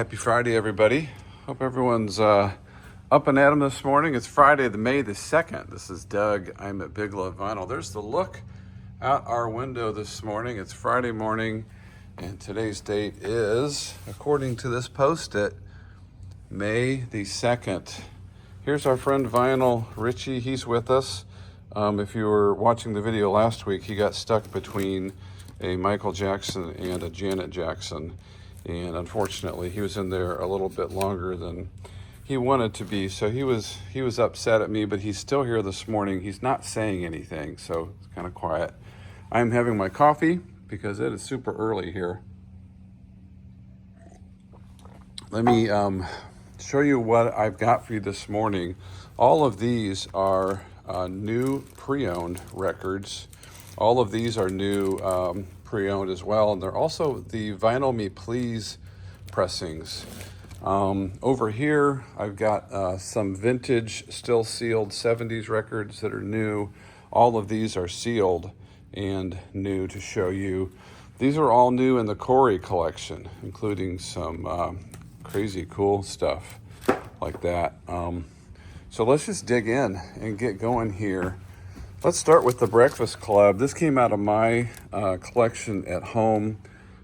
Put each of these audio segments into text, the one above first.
Happy Friday, everybody. Hope everyone's up and at 'em this morning. It's Friday, May the 2nd. This is Doug. I'm at Big Love Vinyl. There's the look out our window this morning. It's Friday morning, and today's date is, according to this post-it, May the 2nd. Here's our friend Vionel, Richie. He's with us. If you were watching the video last week, he got stuck between a Michael Jackson and a Janet Jackson. And unfortunately, he was in there a little bit longer than he wanted to be. So he was upset at me, but he's still here this morning. He's not saying anything, so it's kind of quiet. I'm having my coffee because it is super early here. Let me show you what I've got for you this morning. All of these are new pre-owned records. All of these are new pre-owned as well, and they're also the Vinyl Me Please pressings. Over here, I've got some vintage, still sealed 70s records that are new. All of these are sealed and new to show you. These are all new in the Corey collection, including some crazy cool stuff like that. So let's just dig in and get going here. Let's start with the Breakfast Club. This came out of my collection at home.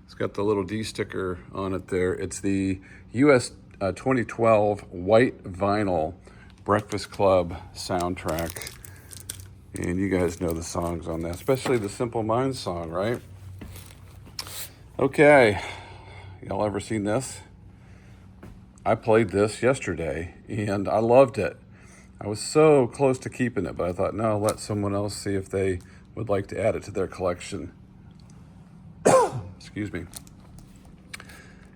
It's got the little D sticker on it there. It's the US 2012 white vinyl Breakfast Club soundtrack. And you guys know the songs on that, especially the Simple Minds song, right? Okay, y'all ever seen this? I played this yesterday and I loved it. I was so close to keeping it, but I thought, no, I'll let someone else see if they would like to add it to their collection. Excuse me.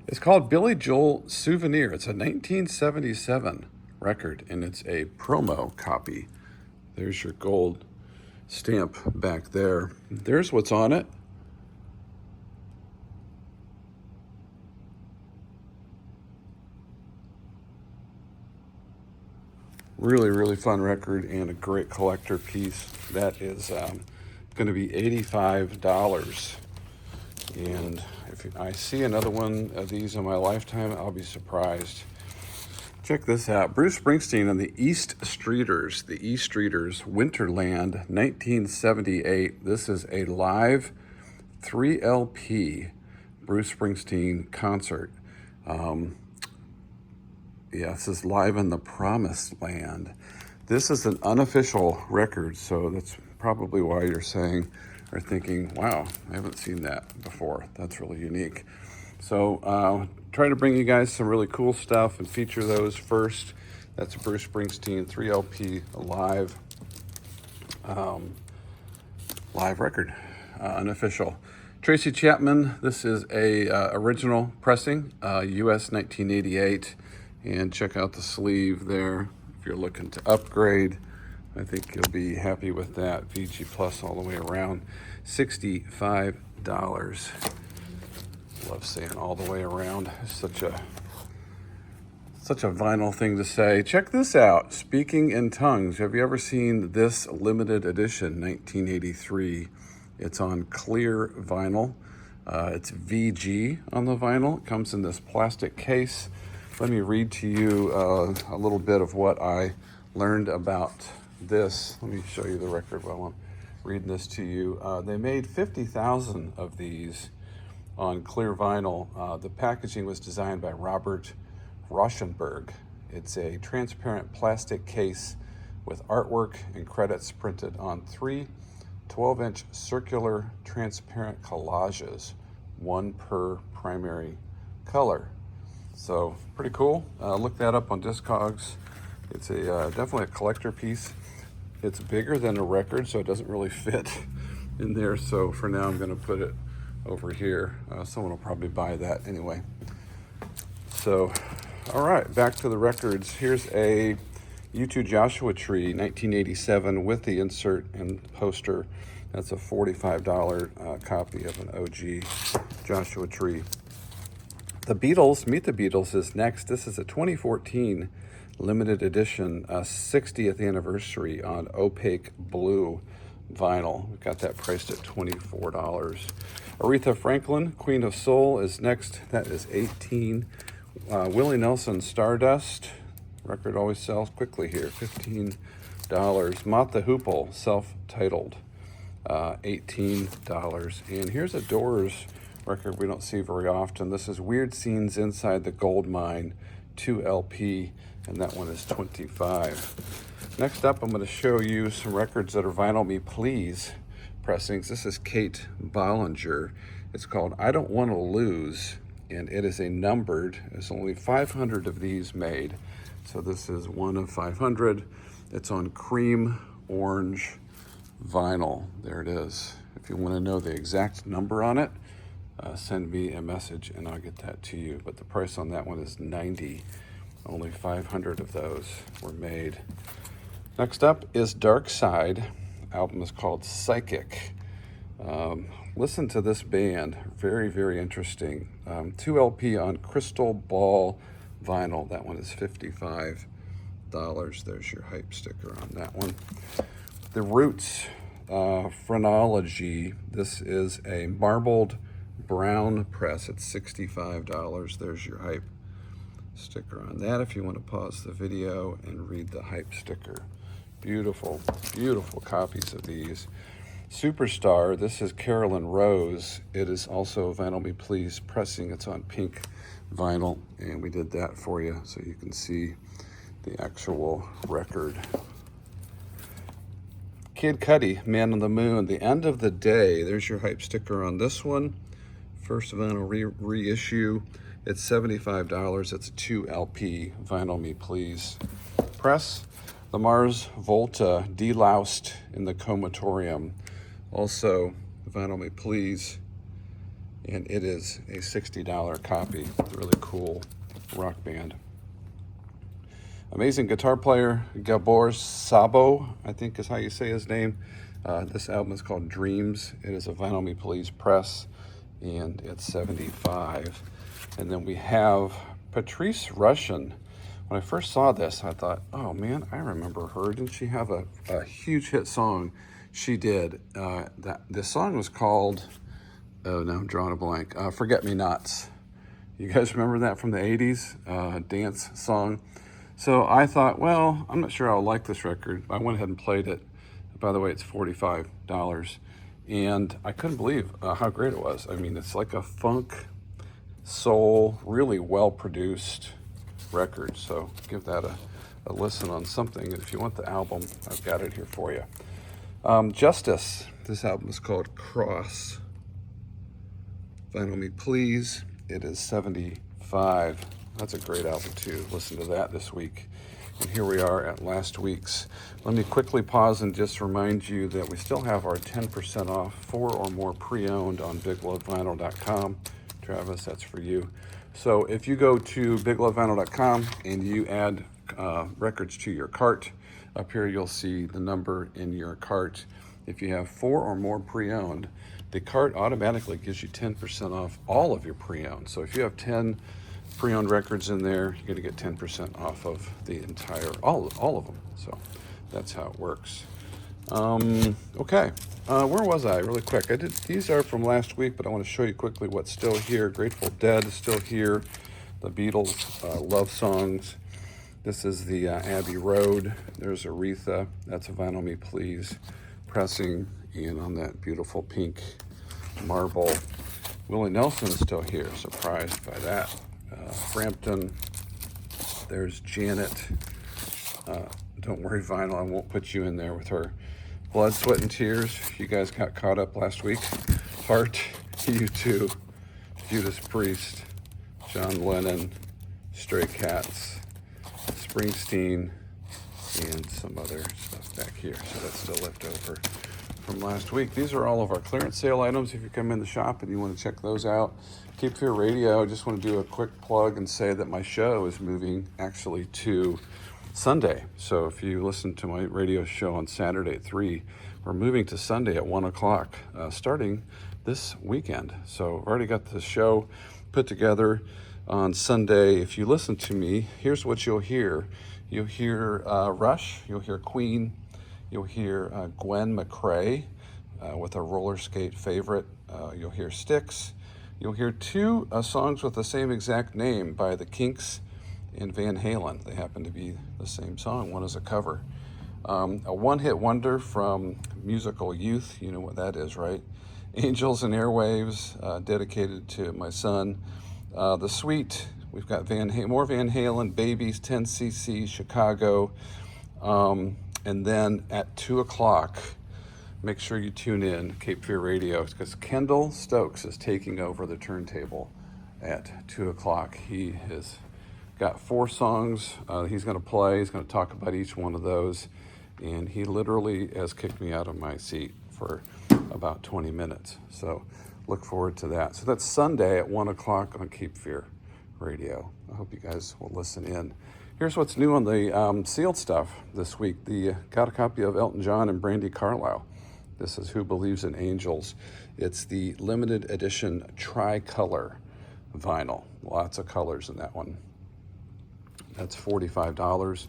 It's called Billy Joel Souvenir. It's a 1977 record, and it's a promo copy. There's your gold stamp back there. There's what's on it. Really, really fun record and a great collector piece. That is going to be $85. And if I see another one of these in my lifetime, I'll be surprised. Check this out. Bruce Springsteen and the East Streeters. The East Streeters, Winterland, 1978. This is a live 3LP Bruce Springsteen concert. Yeah, this is Live in the Promised Land. This is an unofficial record, so that's probably why you're saying or thinking, wow, I haven't seen that before. That's really unique. So try to bring you guys some really cool stuff and feature those first. That's a Bruce Springsteen 3LP live record, unofficial. Tracy Chapman, this is a original pressing, US 1988. And check out the sleeve there if you're looking to upgrade. I think you'll be happy with that. VG Plus all the way around. $65. Love saying all the way around. Such a vinyl thing to say. Check this out. Speaking in Tongues. Have you ever seen this limited edition, 1983? It's on clear vinyl. It's VG on the vinyl. It comes in this plastic case. Let me read to you a little bit of what I learned about this. Let me show you the record while I'm reading this to you. They made 50,000 of these on clear vinyl. The packaging was designed by Robert Rauschenberg. It's a transparent plastic case with artwork and credits printed on 3 12-inch circular transparent collages, one per primary color. So pretty cool. Look that up on Discogs. It's definitely a collector piece. It's bigger than a record, so it doesn't really fit in there. So for now, I'm going to put it over here. Someone will probably buy that anyway. So, all right, back to the records. Here's a U2 Joshua Tree, 1987, with the insert and poster. That's a $45 copy of an OG Joshua Tree. The Beatles, Meet the Beatles is next. This is a 2014 limited edition, 60th anniversary on opaque blue vinyl. We've got that priced at $24. Aretha Franklin, Queen of Soul, is next. That is $18. Willie Nelson, Stardust. Record always sells quickly here, $15. Mott the Hoople, self-titled, $18. And here's a Doors record we don't see very often. This is Weird Scenes Inside the Gold Mine, 2 LP, and that one is $25. Next up, I'm going to show you some records that are Vinyl Me Please pressings. This is Kate Bollinger. It's called I Don't Want to Lose, and it is a numbered. There's only 500 of these made, so this is one of 500. It's on cream orange vinyl. There it is. If you want to know the exact number on it, send me a message and I'll get that to you. But the price on that one is $90. Only 500 of those were made. Next up is Dark Side. Album is called Psychic. Listen to this band. Very, very interesting. 2 LP on Crystal Ball vinyl. That one is $55. There's your hype sticker on that one. The Roots, Phrenology. This is a marbled brown press. It's $65. There's your hype sticker on that if you want to pause the video and read the hype sticker. Beautiful, beautiful copies of these. Superstar, this is Carolyn Rose. It is also Vinyl Me Please pressing. It's on pink vinyl, and we did that for you so you can see the actual record. Kid Cudi, Man on the Moon, The End of the Day. There's your hype sticker on this one. First vinyl reissue. It's $75. It's a 2 LP Vinyl Me Please press. The Mars Volta, Deloused in the Comatorium. Also, Vinyl Me Please. And it is a $60 copy. It's a really cool rock band. Amazing guitar player, Gabor Szabo, I think is how you say his name. This album is called Dreams. It is a Vinyl Me Please press, and it's $75. And then we have Patrice Rushen. When I first saw this, I thought, oh man, I remember her. Didn't she have a huge hit song? She did. The song was called, oh, now I'm drawing a blank, Forget Me Nots. You guys remember that from the 80s? Dance song. So I thought, well, I'm not sure I'll like this record. I went ahead and played it. By the way, it's $45. And I couldn't believe how great it was. I mean, it's like a funk, soul, really well-produced record. So give that a listen on something. If you want the album, I've got it here for you. Justice. This album is called Cross. Vinyl Me Please. It is $75. That's a great album too. Listen to that this week. And here we are at last week's. Let me quickly pause and just remind you that we still have our 10% off 4 or more pre-owned on BigLoveVinyl.com. Travis, that's for you. So if you go to BigLoveVinyl.com and you add records to your cart, up here you'll see the number in your cart. If you have 4 or more pre-owned, the cart automatically gives you 10% off all of your pre-owned. So if you have 10 pre-owned records in there, you're going to get 10% off of the entire, all of them. So that's how it works. Okay, where was I? Really quick. These are from last week, but I want to show you quickly what's still here. Grateful Dead is still here. The Beatles, love songs. This is the Abbey Road. There's Aretha. That's a Vinyl Me Please pressing, and on that beautiful pink marble. Willie Nelson is still here. Surprised by that. Frampton. There's Janet. Don't worry, Vinyl, I won't put you in there with her. Blood, Sweat, and Tears. You guys got caught up last week. Heart, U2, Judas Priest, John Lennon, Stray Cats, Springsteen, and some other stuff back here. So that's still left over from last week. These are all of our clearance sale items. If you come in the shop and you want to check those out. Cape Fear Radio, I just want to do a quick plug and say that my show is moving actually to Sunday. So if you listen to my radio show on Saturday at 3, we're moving to Sunday at 1 o'clock, starting this weekend. So I've already got the show put together on Sunday. If you listen to me, here's what you'll hear. You'll hear Rush, you'll hear Queen, you'll hear Gwen McCrae with a roller skate favorite. You'll hear Styx, you'll hear two songs with the same exact name by the Kinks and Van Halen. They happen to be the same song. One is a cover. A one-hit wonder from musical youth. You know what that is, right? Angels and Airwaves, dedicated to my son. The Sweet, we've got more Van Halen, Babies, 10cc, Chicago. And then at 2 o'clock, make sure you tune in, Cape Fear Radio, because Kendall Stokes is taking over the turntable at 2 o'clock. He has got 4 songs he's going to play. He's going to talk about each one of those. And he literally has kicked me out of my seat for about 20 minutes. So look forward to that. So that's Sunday at 1 o'clock on Cape Fear Radio. I hope you guys will listen in. Here's what's new on the sealed stuff this week. Got a copy of Elton John and Brandi Carlile. This is Who Believes in Angels. It's the limited edition tricolor vinyl. Lots of colors in that one. That's $45.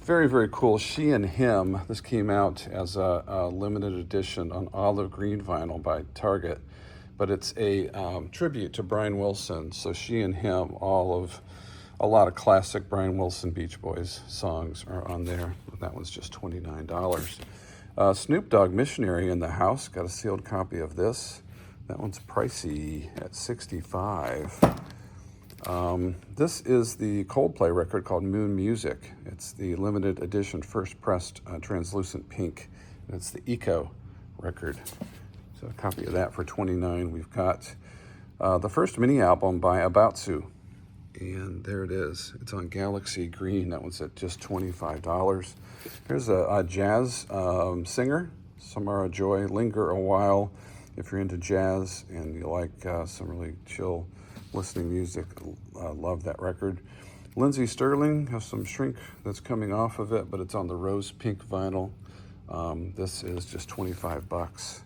Very, very cool. She and Him. This came out as a limited edition on olive green vinyl by Target, but it's a tribute to Brian Wilson. So She and Him, a lot of classic Brian Wilson Beach Boys songs are on there. That one's just $29. Snoop Dogg, Missionary in the House. Got a sealed copy of this. That one's pricey at $65. This is the Coldplay record called Moon Music. It's the limited edition first pressed translucent pink. And it's the Eco record. So a copy of that for $29. We've got the first mini album by Abatsu. And there it is. It's on Galaxy Green. That one's at just $25. Here's a jazz singer, Samara Joy. Linger a While. If you're into jazz and you like some really chill listening music, love that record. Lindsey Sterling has some Shrink that's coming off of it, but it's on the rose pink vinyl. This is just $25.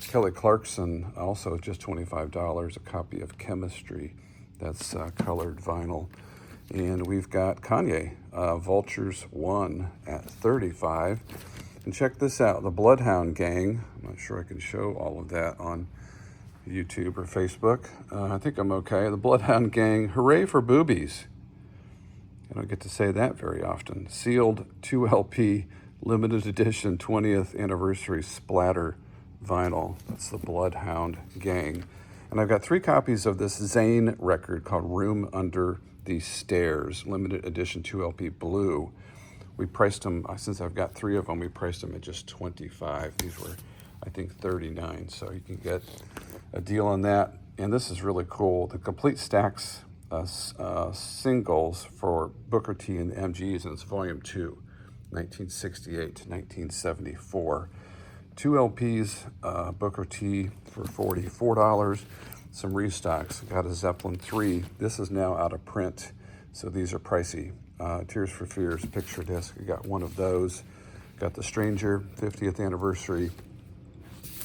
Kelly Clarkson, also just $25, a copy of Chemistry. That's colored vinyl. And we've got Kanye, Vultures 1 at $35. And check this out, the Bloodhound Gang. I'm not sure I can show all of that on YouTube or Facebook. I think I'm okay. The Bloodhound Gang, Hooray for Boobies. I don't get to say that very often. Sealed 2LP, limited edition 20th anniversary splatter vinyl. That's the Bloodhound Gang. And I've got 3 copies of this Zayn record called Room Under the Stairs, limited edition 2LP blue. We priced them, since I've got 3 of them, we priced them at just $25. These were, I think, $39, so you can get a deal on that. And this is really cool. The complete stacks singles for Booker T and the MGs, and it's volume 2, 1968 to 1974. 2 LPs, Booker T for $44. Some restocks. Got a Zeppelin 3. This is now out of print, so these are pricey. Tears for Fears picture disc. I got one of those. Got The Stranger, 50th anniversary.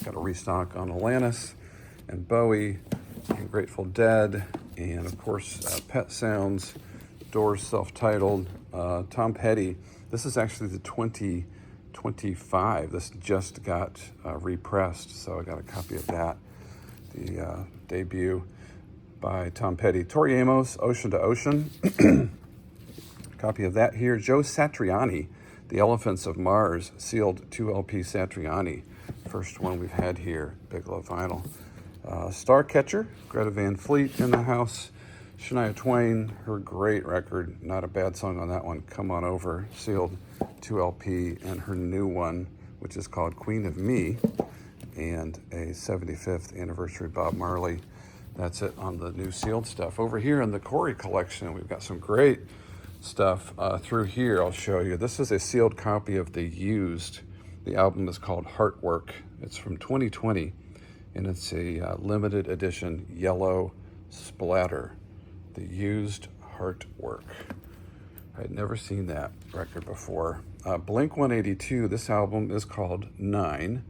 Got a restock on Alanis and Bowie and Grateful Dead, and of course Pet Sounds, Doors self-titled, Tom Petty. This is actually the 2025. This just got repressed, so I got a copy of that. The debut by Tom Petty. Tori Amos, Ocean to Ocean. Copy of that here. Joe Satriani, The Elephants of Mars, sealed 2LP Satriani. First one we've had here, Bigelow vinyl. Starcatcher, Greta Van Fleet in the house. Shania Twain, her great record, not a bad song on that one, Come On Over, sealed 2LP, and her new one, which is called Queen of Me, and a 75th anniversary Bob Marley. That's it on the new sealed stuff. Over here in the Corey collection, we've got some great stuff through here. I'll show you. This is a sealed copy of The Used. The album is called Heartwork. It's from 2020, and it's a limited edition yellow splatter. The Used Heartwork. I had never seen that record before. Blink 182, this album is called 9,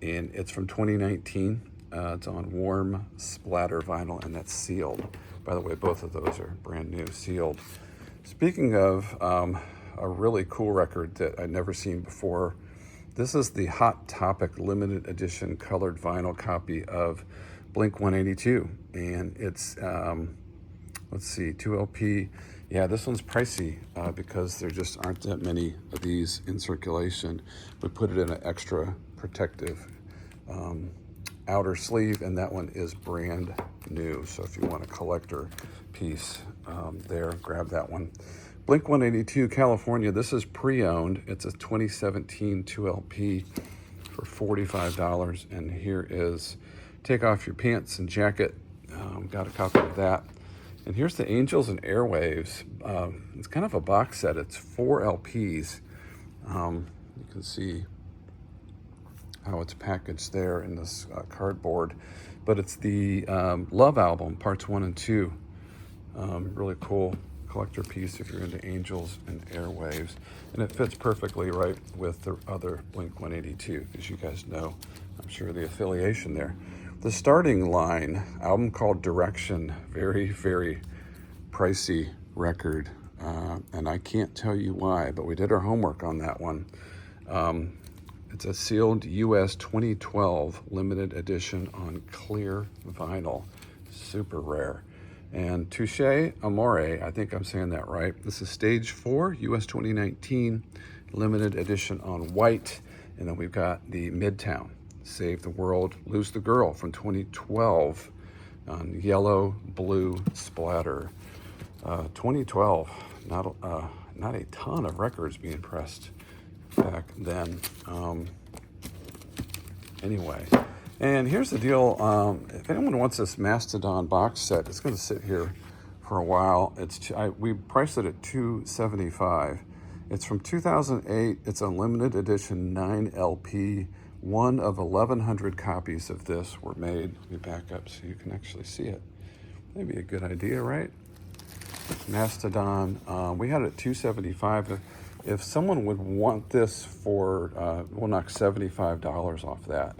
and it's from 2019. It's on warm splatter vinyl, and that's sealed. By the way, both of those are brand new, sealed. Speaking of a really cool record that I'd never seen before, this is the Hot Topic limited edition colored vinyl copy of Blink 182, and it's let's see, 2LP. Yeah, this one's pricey because there just aren't that many of these in circulation. We put it in an extra protective outer sleeve, and that one is brand new. So if you want a collector piece there, grab that one. Blink 182, California. This is pre-owned. It's a 2017 2LP for $45. And here is Take Off Your Pants and Jacket. Got a copy of that. And here's the Angels and Airwaves. It's kind of a box set. It's 4 LPs. You can see how it's packaged there in this cardboard. But it's the Love album, parts 1 and 2. Really cool collector piece if you're into Angels and Airwaves. And it fits perfectly right with the other Blink 182, because you guys know, I'm sure, the affiliation there. The Starting Line album called Direction, very, very pricey record. And I can't tell you why, but we did our homework on that one. It's a sealed US 2012 limited edition on clear vinyl, super rare. And Touche Amore, I think I'm saying that right. This is Stage 4, US 2019, limited edition on white. And then we've got the Midtown, Save the World, Lose the Girl from 2012 on yellow, blue splatter. 2012, not a ton of records being pressed back then. Anyway. And here's the deal. If anyone wants this Mastodon box set, it's going to sit here for a while. We priced it at $275. It's from 2008. It's a limited edition 9 LP. One of 1,100 copies of this were made. Let me back up so you can actually see it. Maybe a good idea, right? Mastodon. We had it at $275. If someone would want this for, we'll knock $75 off that,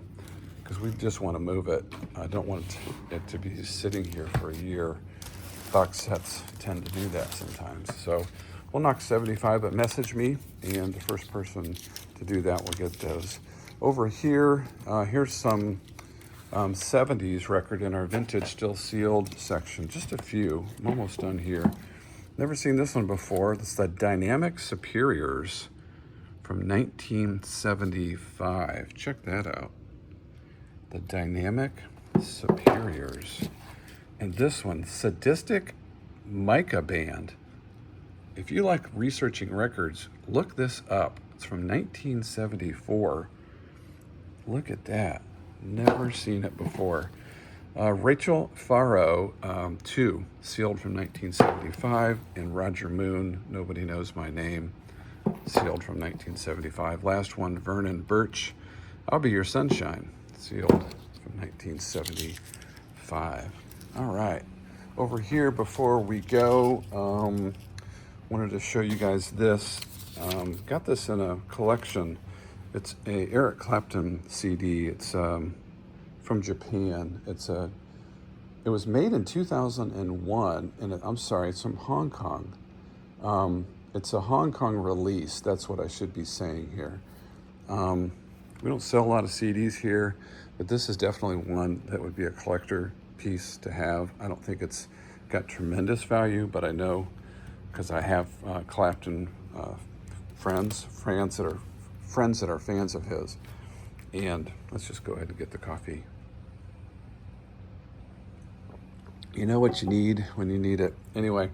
because we just want to move it. I don't want it to be sitting here for a year. Box sets tend to do that sometimes. So we'll knock $75, but message me, and the first person to do that will get those. Over here, here's some 70s record in our vintage still sealed section. Just a few. I'm almost done here. Never seen this one before. It's the Dynamic Superiors from 1975. Check that out. The Dynamic Superiors. And this one, Sadistic Mica Band. If you like researching records, look this up. It's from 1974. Look at that. Never seen it before. Rachel Faro 2, sealed from 1975. And Roger Moon, Nobody Knows My Name, sealed from 1975. Last one, Vernon Birch, I'll Be Your Sunshine, sealed from 1975. All right. Over here, before we go, wanted to show you guys this. Got this in a collection. It's a Eric Clapton CD. It's from Japan. It was made in 2001, and it's from Hong Kong. It's a Hong Kong release. That's what I should be saying here. We don't sell a lot of CDs here, but this is definitely one that would be a collector piece to have. I don't think it's got tremendous value, but I know, because I have Clapton friends that are fans of his. And let's just go ahead and get the coffee. You know what you need when you need it. Anyway,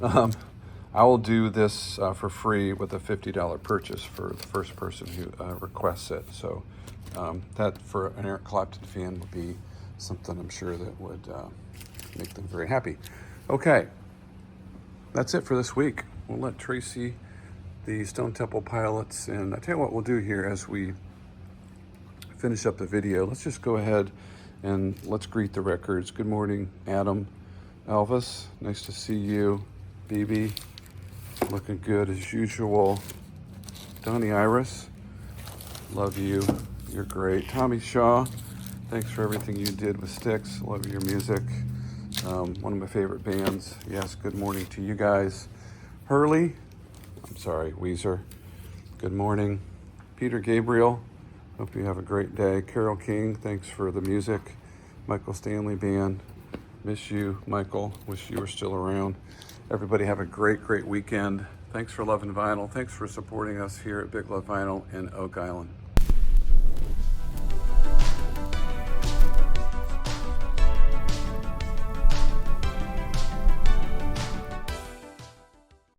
I will do this for free with a $50 purchase for the first person who requests it. So that, for an Eric Clapton fan, would be something I'm sure that would make them very happy. Okay, that's it for this week. We'll let Tracy, the Stone Temple Pilots, and I tell you what we'll do here as we finish up the video. Let's just go ahead and let's greet the records. Good morning, Adam. Elvis, nice to see you. BB, looking good as usual. Donnie Iris, love you. You're great. Tommy Shaw, thanks for everything you did with Styx. Love your music. One of my favorite bands. Yes, good morning to you guys. Weezer. Good morning. Peter Gabriel, hope you have a great day. Carol King, thanks for the music. Michael Stanley Band. Miss you, Michael. Wish you were still around. Everybody have a great, great weekend. Thanks for loving vinyl. Thanks for supporting us here at Big Love Vinyl in Oak Island.